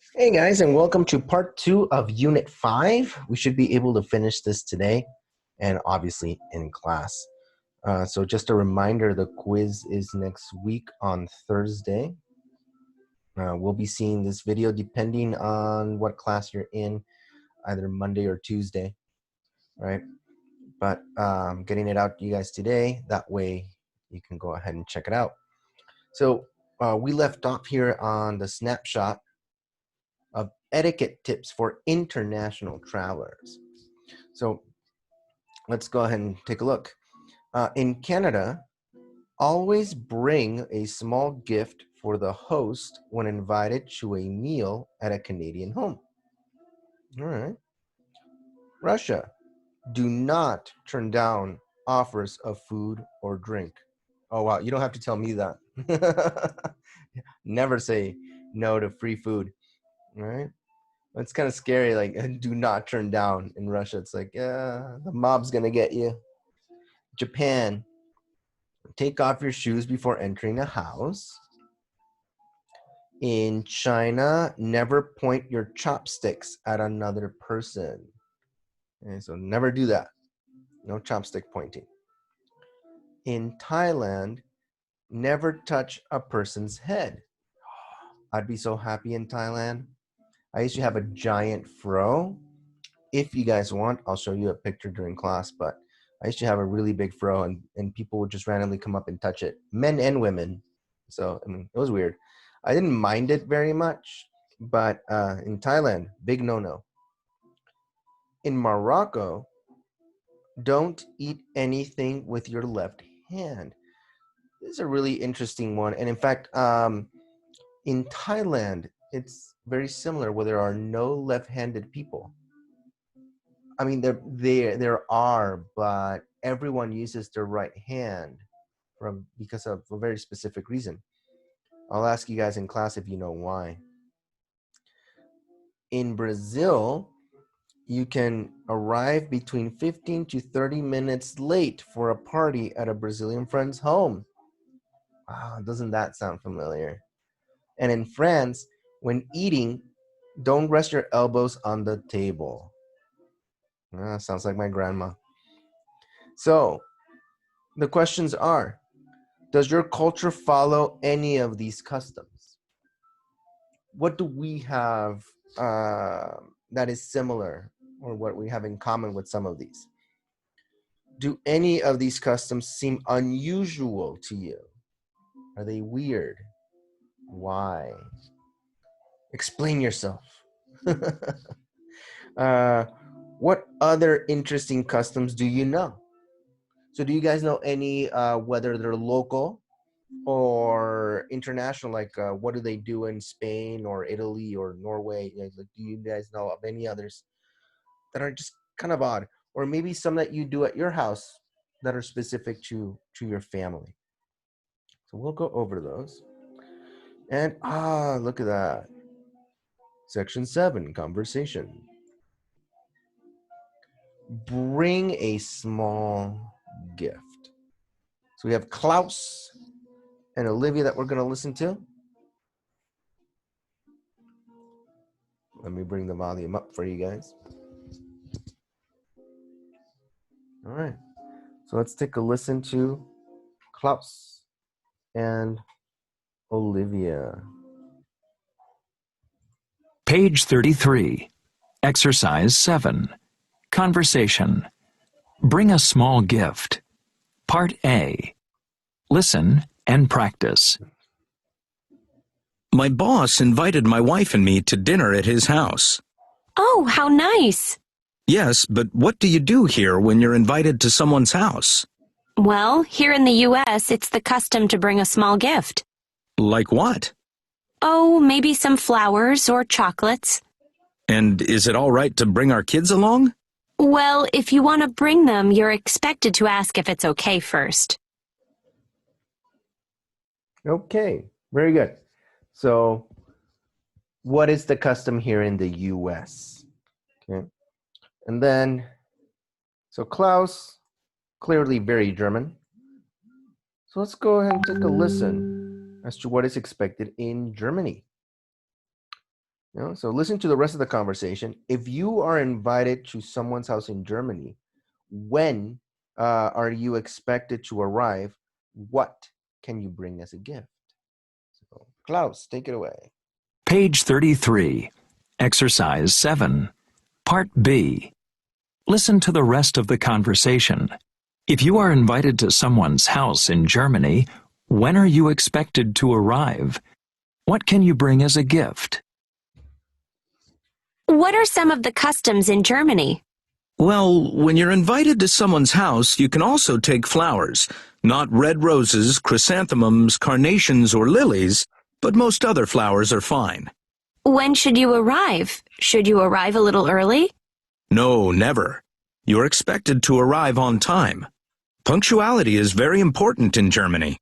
Hey guys, and welcome to part 2 of Unit 5. We should be able to finish this today and obviously in class. So just a reminder, the quiz is next week on Thursday. We'll be seeing this video depending on what class you're in, either Monday or Tuesday, right? But getting it out to you guys today, that way you can go ahead and check it out. So we left off here on the snapshot of etiquette tips for international travelers. So let's go ahead and take a look. In Canada, always bring a small gift for the host when invited to a meal at a Canadian home. All right. Russia, do not turn down offers of food or drink. Oh, wow. You don't have to tell me that. Never say no to free food. All right. It's kind of scary. Like, do not turn down in Russia. It's like, yeah, the mob's going to get you. Japan, take off your shoes before entering a house. In China, never point your chopsticks at another person. Okay, so never do that. No chopstick pointing. In Thailand, never touch a person's head. I'd be so happy in Thailand. I used to have a giant fro. If you guys want, I'll show you a picture during class, but I used to have a really big fro and people would just randomly come up and touch it, men and women. So, I mean, it was weird. I didn't mind it very much, but in Thailand, big no-no. In Morocco, don't eat anything with your left hand. This is a really interesting one. And in fact, in Thailand, it's very similar where there are no left-handed people. I mean, there are, but everyone uses their right hand because of a very specific reason. I'll ask you guys in class if you know why. In Brazil, you can arrive between 15 to 30 minutes late for a party at a Brazilian friend's home. Wow, doesn't that sound familiar? And in France, when eating, don't rest your elbows on the table. Sounds like my grandma. So the questions are, does your culture follow any of these customs? What do we have that is similar, or what we have in common with some of these? Do any of these customs seem unusual to you? Are they weird? Why? Explain yourself. What other interesting customs do you know? So do you guys know any, whether they're local or international, like what do they do in Spain or Italy or Norway? Like, do you guys know of any others that are just kind of odd, or maybe some that you do at your house that are specific to your family? So we'll go over those. And look at that. Section 7, conversation. Bring a small gift. So we have Klaus and Olivia that we're going to listen to. Let me bring the volume up for you guys. All right. So let's take a listen to Klaus and Olivia. Page 33, Exercise 7, Conversation. Bring a small gift. Part A. Listen and practice. My boss invited my wife and me to dinner at his house. Oh, how nice. Yes, but what do you do here when you're invited to someone's house? Well, here in the U.S., it's the custom to bring a small gift. Like what? Oh, maybe some flowers or chocolates. And is it all right to bring our kids along? Well, if you want to bring them, you're expected to ask if it's okay first. Okay, very good. So what is the custom here in the US? Okay. And then, so Klaus, clearly very German. So let's go ahead and take a listen as to what is expected in Germany. So listen to the rest of the conversation. If you are invited to someone's house in Germany, when are you expected to arrive? What can you bring as a gift? So, Klaus, take it away. Page 33. Exercise 7. Part B. Listen to the rest of the conversation. If you are invited to someone's house in Germany, when are you expected to arrive? What can you bring as a gift? What are some of the customs in Germany? Well, when you're invited to someone's house, you can also take flowers. Not red roses, chrysanthemums, carnations, or lilies, but most other flowers are fine. When should you arrive? Should you arrive a little early? No, never. You're expected to arrive on time. Punctuality is very important in Germany.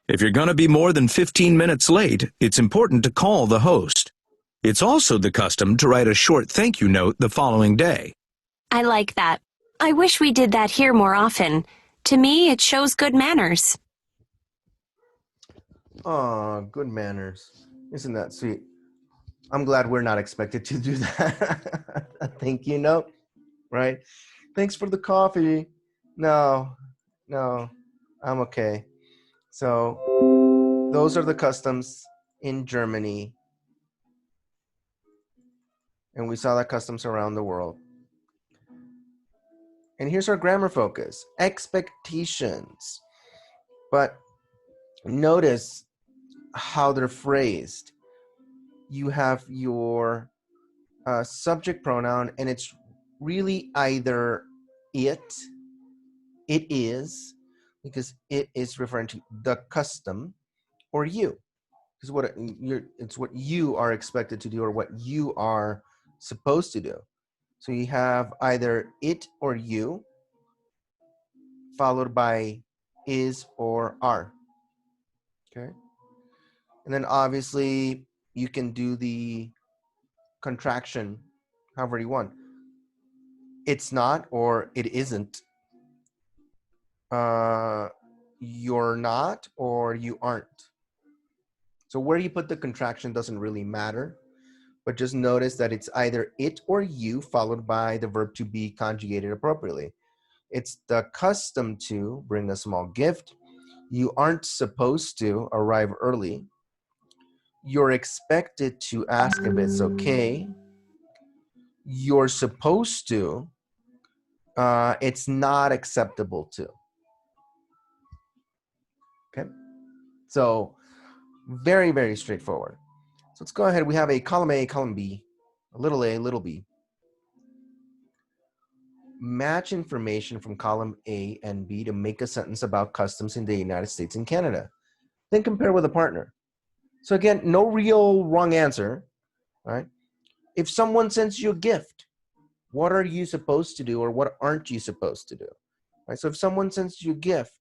If you're going to be more than 15 minutes late, it's important to call the host. It's also the custom to write a short thank you note the following day. I like that. I wish we did that here more often. To me, it shows good manners. Oh, good manners. Isn't that sweet? I'm glad we're not expected to do that. A thank you note, right? Thanks for the coffee. No, I'm okay. So those are the customs in Germany. And we saw the customs around the world. And here's our grammar focus, expectations. But notice how they're phrased. You have your subject pronoun, and it's really either it is, because it is referring to the custom, or you. Because it's what you are expected to do or what you are supposed to do. So you have either it or you, followed by is or are. Okay. And then obviously you can do the contraction however you want. It's not or it isn't. You're not or you aren't. So where you put the contraction doesn't really matter, but just notice that it's either it or you followed by the verb to be conjugated appropriately. It's the custom to bring a small gift. You aren't supposed to arrive early. You're expected to ask if it's okay. You're supposed to. It's not acceptable to. Okay. So very, very straightforward. So let's go ahead. We have a column A, column B, a, little b. Match information from column A and B to make a sentence about customs in the United States and Canada. Then compare with a partner. So again, no real wrong answer, right? If someone sends you a gift, what are you supposed to do or what aren't you supposed to do? Right? So if someone sends you a gift,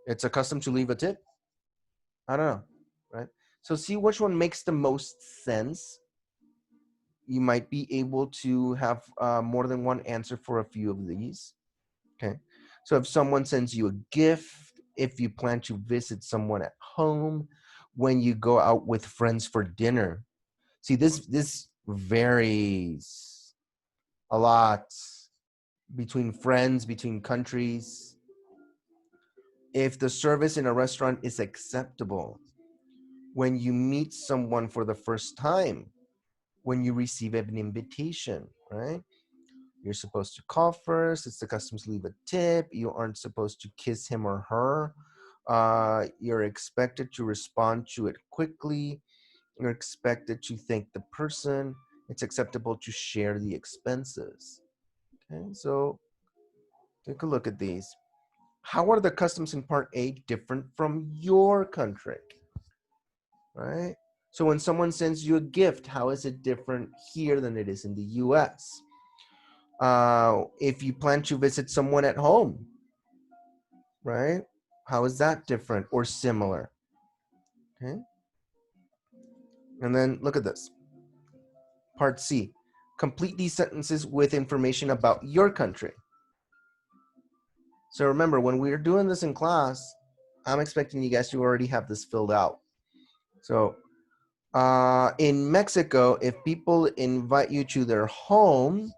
it's a custom to leave a tip. I don't know, right? So see which one makes the most sense. You might be able to have more than one answer for a few of these. Okay. So if someone sends you a gift, if you plan to visit someone at home, when you go out with friends for dinner. See, this varies a lot between friends, between countries. If the service in a restaurant is acceptable, when you meet someone for the first time, when you receive an invitation, right? You're supposed to call first. It's the custom to leave a tip. You aren't supposed to kiss him or her. You're expected to respond to it quickly. You're expected to thank the person. It's acceptable to share the expenses. Okay, so take a look at these. How are the customs in part A different from your country? Right? So when someone sends you a gift, how is it different here than it is in the US? If you plan to visit someone at home, right? How is that different or similar? Okay. And then look at this. Part C. Complete these sentences with information about your country. So remember, when we're doing this in class, I'm expecting you guys to already have this filled out. So In Mexico, if people invite you to their home,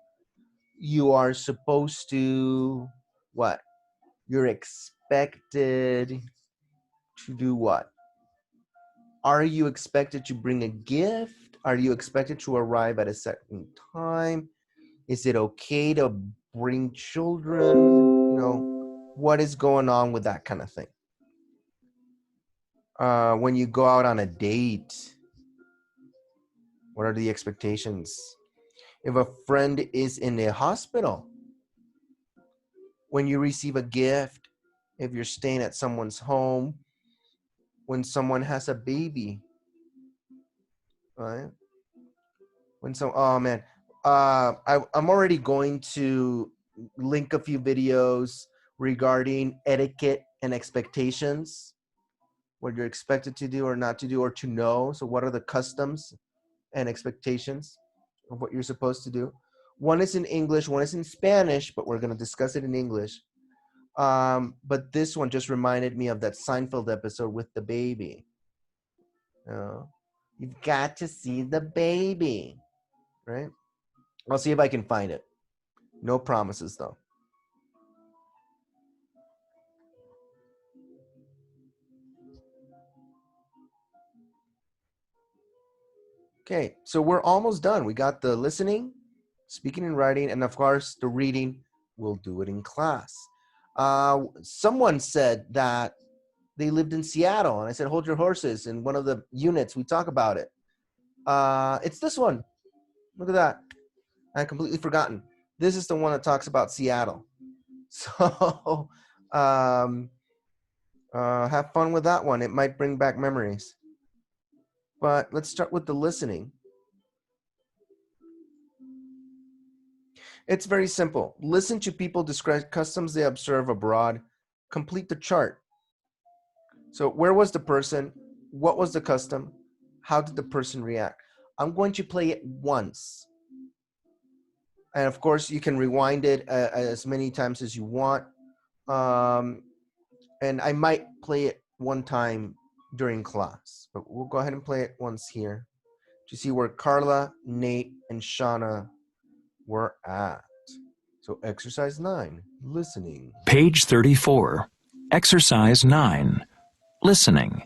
you are supposed to what? You're expected to do what? Are you expected to bring a gift? Are you expected to arrive at a certain time? Is it okay to bring children? You know, what is going on with that kind of thing? When you go out on a date, what are the expectations? If a friend is in a hospital, when you receive a gift, if you're staying at someone's home, when someone has a baby, right? Oh man, I'm already going to link a few videos regarding etiquette and expectations, what you're expected to do or not to do or to know. So what are the customs and expectations of what you're supposed to do? One is in English, one is in Spanish, but we're going to discuss it in English. But this one just reminded me of that Seinfeld episode with the baby. You've got to see the baby, right? I'll see if I can find it. No promises, though. Okay, so we're almost done. We got the listening, speaking and writing, and of course, the reading. We'll do it in class. Someone said that they lived in Seattle, and I said, hold your horses. In one of the units, we talk about it. It's this one. Look at that. I completely forgotten. This is the one that talks about Seattle. So have fun with that one. It might bring back memories. But let's start with the listening. It's very simple. Listen to people describe customs they observe abroad. Complete the chart. So where was the person? What was the custom? How did the person react? I'm going to play it once. And of course, you can rewind it as many times as you want. And I might play it one time during class, but we'll go ahead and play it once here to see where Carla, Nate, and Shauna were at. So exercise 9, listening. Page 34. Exercise 9. Listening.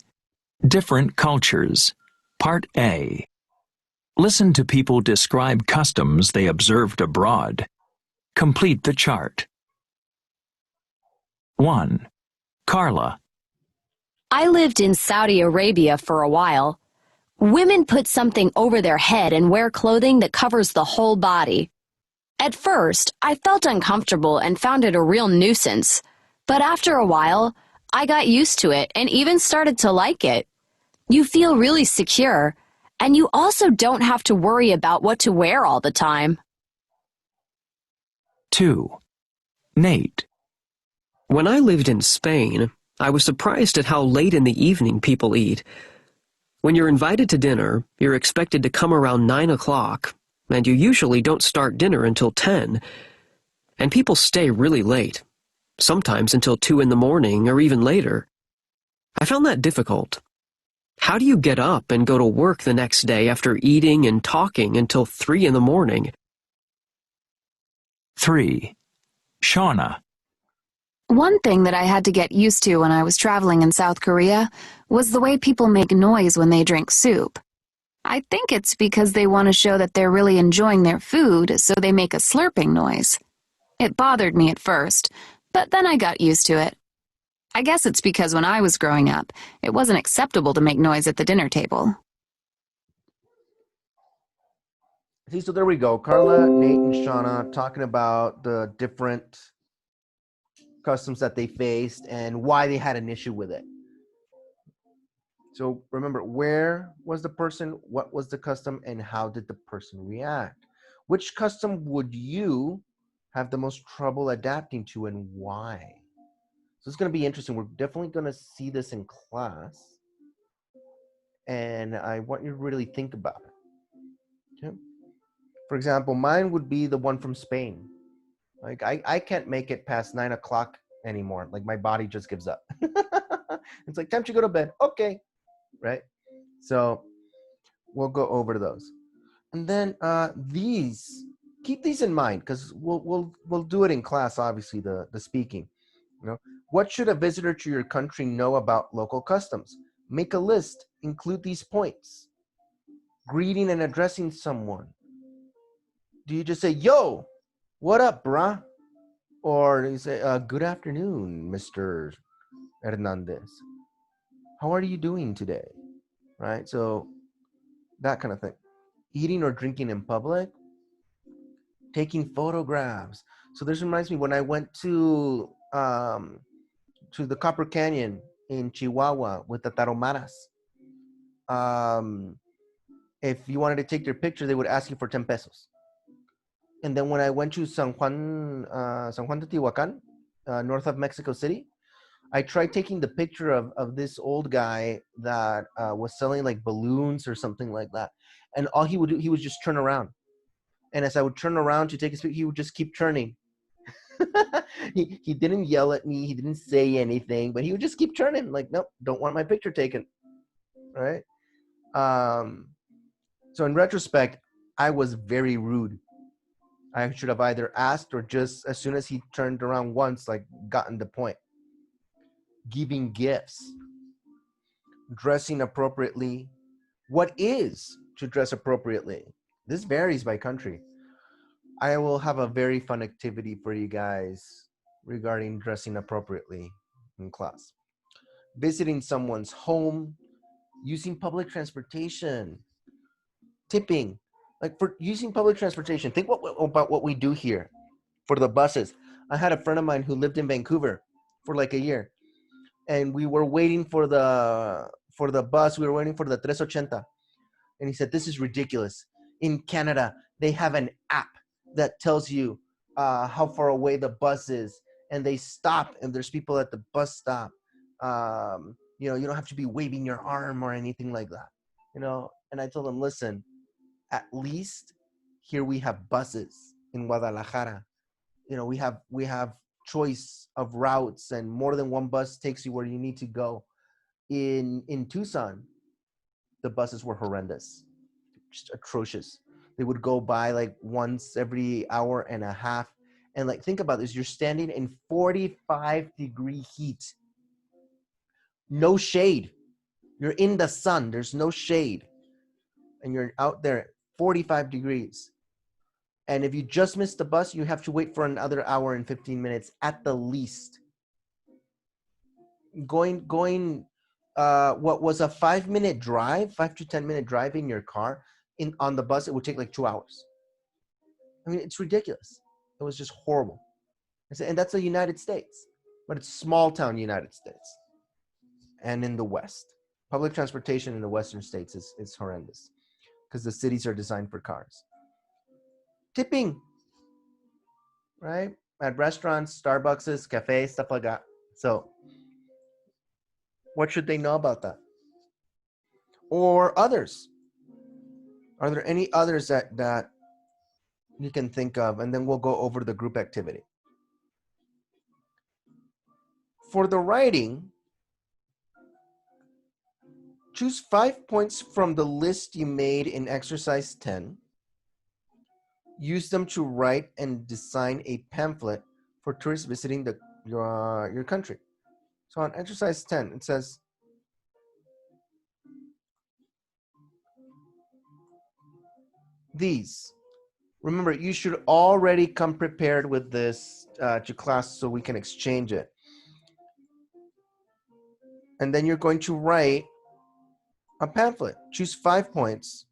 Different cultures. Part A. Listen to people describe customs they observed abroad. Complete the chart. 1. Carla. I lived in Saudi Arabia for a while. Women put something over their head and wear clothing that covers the whole body. At first, I felt uncomfortable and found it a real nuisance. But after a while, I got used to it and even started to like it. You feel really secure, and you also don't have to worry about what to wear all the time. 2. Nate. When I lived in Spain, I was surprised at how late in the evening people eat. When you're invited to dinner, you're expected to come around 9 o'clock, and you usually don't start dinner until 10. And people stay really late, sometimes until 2 in the morning or even later. I found that difficult. How do you get up and go to work the next day after eating and talking until 3 in the morning? 3. Shauna. One thing that I had to get used to when I was traveling in South Korea was the way people make noise when they drink soup. I think it's because they want to show that they're really enjoying their food, so they make a slurping noise. It bothered me at first, but then I got used to it. I guess it's because when I was growing up, it wasn't acceptable to make noise at the dinner table. See, so there we go. Carla, Nate, and Shauna talking about the different customs that they faced and why they had an issue with it. So remember, where was the person, what was the custom, and how did the person react? Which custom would you have the most trouble adapting to and why? So it's going to be interesting. We're definitely going to see this in class. And I want you to really think about it. Okay? For example, mine would be the one from Spain. Like I can't make it past 9 o'clock anymore. Like my body just gives up. It's like time to go to bed. Okay. Right. So We'll go over those. And then keep these in mind, because we'll do it in class, obviously, the speaking. What should a visitor to your country know about local customs? Make a list, include these points. Greeting and addressing someone. Do you just say, yo, what up, brah? Or you say, good afternoon, Mr. Hernandez. How are you doing today? Right? So that kind of thing. Eating or drinking in public, taking photographs. So this reminds me, when I went to the Copper Canyon in Chihuahua with the Taromaras, if you wanted to take their picture, they would ask you for 10 pesos. And then when I went to San Juan Teotihuacan, north of Mexico City, I tried taking the picture of this old guy that was selling like balloons or something like that. And all he would do, he would just turn around. And as I would turn around to take his picture, he would just keep turning. He didn't yell at me. He didn't say anything, but he would just keep turning. Like, nope, don't want my picture taken. Right? So in retrospect, I was very rude. I should have either asked or just as soon as he turned around once, like gotten the point. Giving gifts, dressing appropriately. What is to dress appropriately? This varies by country. I will have a very fun activity for you guys regarding dressing appropriately in class. Visiting someone's home, using public transportation, tipping. Like for using public transportation, think about what we do here for the buses. I had a friend of mine who lived in Vancouver for like a year, and we were waiting for the bus. We were waiting for the 380, and he said, "This is ridiculous. In Canada, they have an app that tells you how far away the bus is, and they stop, and there's people at the bus stop. You don't have to be waving your arm or anything like that. And I told him, listen, at least here we have buses in Guadalajara. We have choice of routes, and more than one bus takes you where you need to go. In Tucson, the buses were horrendous, just atrocious. They would go by like once every hour and a half. And like, think about this, you're standing in 45-degree heat, no shade. You're in the sun, there's no shade, and you're out there 45 degrees. And if you just missed the bus, you have to wait for another hour and 15 minutes at the least. Going what was a 5-minute drive, 5 to 10-minute drive in your car, on the bus, it would take like 2 hours. I mean, it's ridiculous. It was just horrible. And that's the United States, but it's small town United States. And in the West, public transportation in the Western states is horrendous because the cities are designed for cars. Tipping, right? At restaurants, Starbucks, cafes, stuff like that. So what should they know about that? Or others? Are there any others that you can think of? And then we'll go over the group activity. For the writing, choose 5 points from the list you made in exercise 10. Use them to write and design a pamphlet for tourists visiting your country. So on exercise 10, it says, these. Remember, you should already come prepared with this to class so we can exchange it. And then you're going to write a pamphlet. Choose 5 points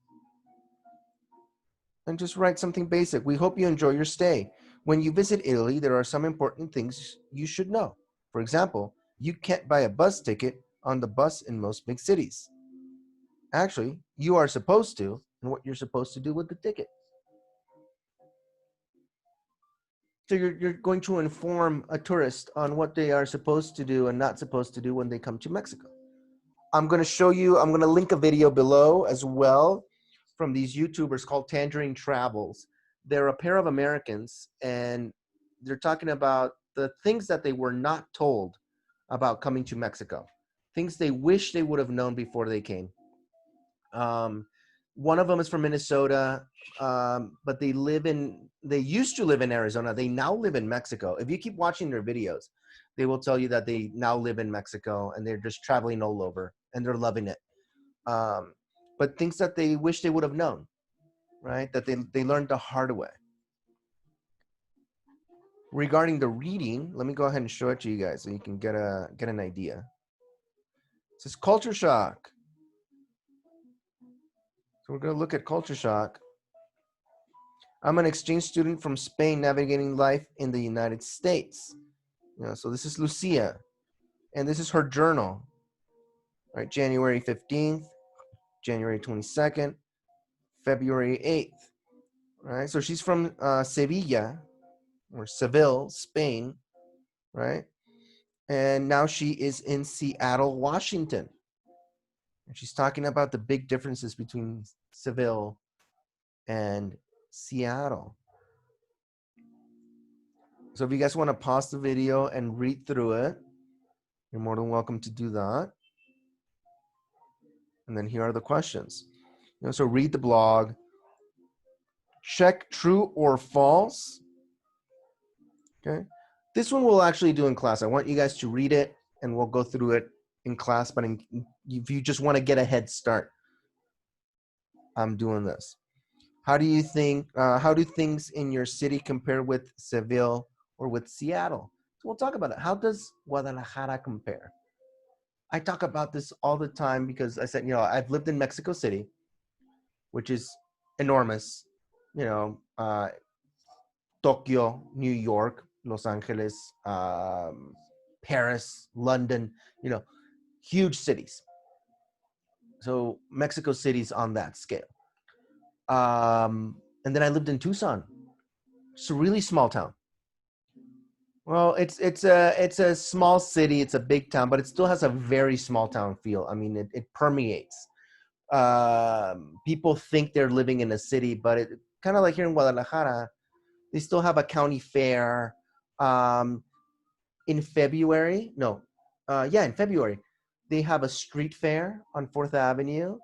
and just write something basic. We hope you enjoy your stay. When you visit Italy, there are some important things you should know. For example, you can't buy a bus ticket on the bus in most big cities. Actually, you are supposed to, and what you're supposed to do with the ticket. So you're going to inform a tourist on what they are supposed to do and not supposed to do when they come to Mexico. I'm going to link a video below as well from these YouTubers called Tangerine Travels. They're a pair of Americans, and they're talking about the things that they were not told about coming to Mexico, things they wish they would have known before they came. One of them is from Minnesota, but they used to live in Arizona. They now live in Mexico. If you keep watching their videos, they will tell you that they now live in Mexico and they're just traveling all over and they're loving it. But things that they wish they would have known, right? That they learned the hard way. Regarding the reading, let me go ahead and show it to you guys so you can get an idea. It says culture shock. So we're going to look at culture shock. I'm an exchange student from Spain navigating life in the United States. So this is Lucia, and this is her journal. Right, January 15th, January 22nd, February 8th. Right, so she's from Sevilla, or Seville, Spain, right? And now she is in Seattle, Washington. And she's talking about the big differences between Seville and Seattle. So if you guys want to pause the video and read through it, you're more than welcome to do that. And then here are the questions. So read the blog. Check true or false. Okay. This one we'll actually do in class. I want you guys to read it and we'll go through it in class. But if you just want to get a head start, I'm doing this. How do things in your city compare with Seville or with Seattle? So we'll talk about it. How does Guadalajara compare? I talk about this all the time because I said, I've lived in Mexico City, which is enormous. Tokyo, New York, Los Angeles, Paris, London, huge cities. So Mexico City's on that scale. And then I lived in Tucson. It's a really small town. Well, it's a small city. It's a big town, but it still has a very small town feel. I mean, it permeates. People think they're living in a city, but it kind of like here in Guadalajara, they still have a county fair. In February, in February, they have a street fair on 4th Avenue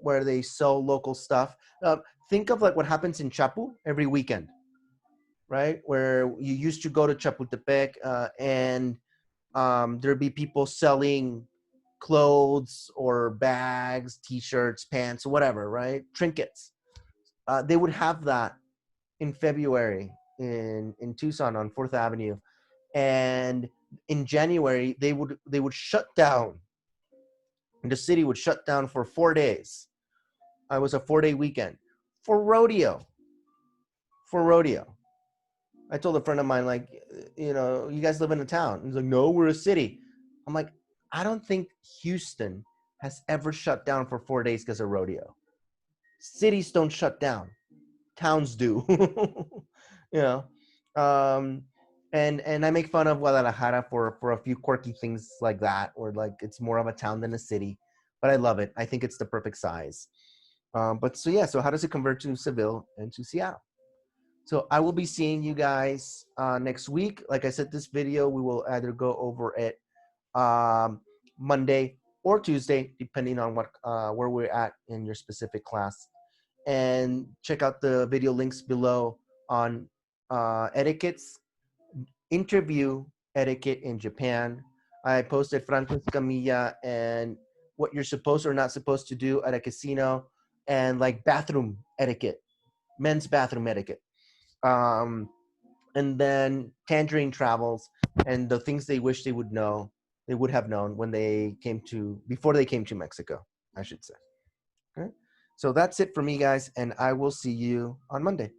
where they sell local stuff. Think of like what happens in Chapu every weekend, right? Where you used to go to Chapultepec and there'd be people selling clothes or bags, t-shirts, pants, whatever, right? Trinkets. They would have that in February in Tucson on 4th Avenue. And in January, they would shut down. The city would shut down for 4 days. It was a 4-day weekend for rodeo. I told a friend of mine, like, you guys live in a town. He's like, no, we're a city. I'm like, I don't think Houston has ever shut down for 4 days because of rodeo. Cities don't shut down. Towns do. And I make fun of Guadalajara for a few quirky things like that, or like it's more of a town than a city. But I love it. I think it's the perfect size. So how does it convert to Seville and to Seattle? So I will be seeing you guys next week. Like I said, this video, we will either go over it Monday or Tuesday, depending on where we're at in your specific class. And check out the video links below on etiquettes, interview etiquette in Japan. I posted Franco Escamilla and what you're supposed or not supposed to do at a casino, and like bathroom etiquette, men's bathroom etiquette. And then Tangerine Travels and the things they wish they would have known before they came to Mexico, I should say. Okay. So that's it for me, guys, and I will see you on Monday.